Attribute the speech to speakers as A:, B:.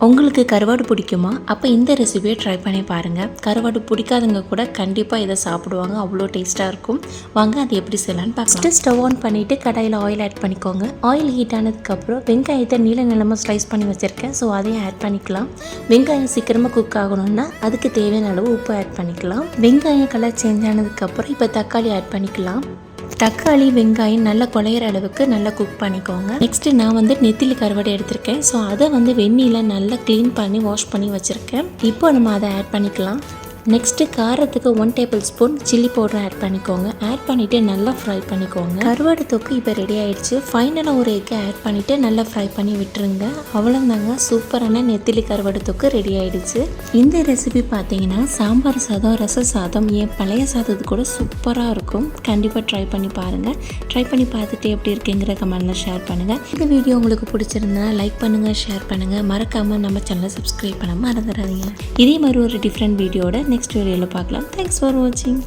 A: உங்களுக்கு கருவாடு பிடிக்குமா? அப்போ இந்த ரெசிபியை ட்ரை பண்ணி பாருங்கள். கருவாடு பிடிக்காதவங்க கூட கண்டிப்பாக இதை சாப்பிடுவாங்க. அவ்வளோ டேஸ்ட்டாக இருக்கும். வாங்க அது எப்படி செய்யலான்னு பார்க்கலாம். ஃபஸ்ட்டு ஸ்டவ் ஆன் பண்ணிவிட்டு கடாயில் ஆயில் ஆட் பண்ணிக்கோங்க. ஆயில் ஹீட் ஆனதுக்கப்புறம் வெங்காயத்தை நீளமாக ஸ்லைஸ் பண்ணி வச்சுருக்கேன். ஸோ அதையும் ஆட் பண்ணிக்கலாம். வெங்காயம் சீக்கிரமாக குக் ஆகணும்னா அதுக்கு தேவையான அளவு உப்பு ஆட் பண்ணிக்கலாம். வெங்காயம் கலர் சேஞ்ச் ஆனதுக்கப்புறம் இப்போ தக்காளி ஆட் பண்ணிக்கலாம். தக்காளி வெங்காயம் நல்லா குழையிற அளவுக்கு நல்லா குக் பண்ணிக்கோங்க. நெக்ஸ்ட்டு நான் நெத்திலி கருவாடு எடுத்திருக்கேன். ஸோ அதை வெந்நீரில் நல்லா க்ளீன் பண்ணி வாஷ் பண்ணி வச்சுருக்கேன். இப்போ நம்ம அதை ஆட் பண்ணிக்கலாம். நெக்ஸ்ட்டு காரத்துக்கு 1 tablespoon chilli powder add பண்ணிக்கோங்க. ஆட் பண்ணிவிட்டு நல்லா ஃப்ரை பண்ணிக்கோங்க. கருவாடு தொக்கு இப்போ ரெடி ஆகிடுச்சு. ஃபைனலாக ஒரு எக்கை ஆட் பண்ணிவிட்டு நல்லா ஃப்ரை பண்ணி விட்டுருங்க. அவ்வளோதாங்க, சூப்பரான நெத்திலி கருவாடு தொக்கு ரெடி ஆகிடுச்சு. இந்த ரெசிபி பார்த்தீங்கன்னா சாம்பார் சாதம், ரச சாதம், ஏன் பழைய சாதத்து கூட சூப்பராக இருக்கும். கண்டிப்பாக ட்ரை பண்ணி பாருங்கள். ட்ரை பண்ணி பார்த்துட்டு எப்படி இருக்குங்கிற கமெண்ட்டில் ஷேர் பண்ணுங்கள். இந்த வீடியோ உங்களுக்கு பிடிச்சிருந்தா லைக் பண்ணுங்கள், ஷேர் பண்ணுங்கள். மறக்காமல் நம்ம சேனலை சப்ஸ்கிரைப் பண்ண மறந்துடாதீங்க. இதே மாதிரி ஒரு டிஃப்ரெண்ட் வீடியோட நெக்ஸ்ட் வீடியோவில் பார்க்கலாம். தேங்க்ஸ் ஃபார் வாட்சிங்.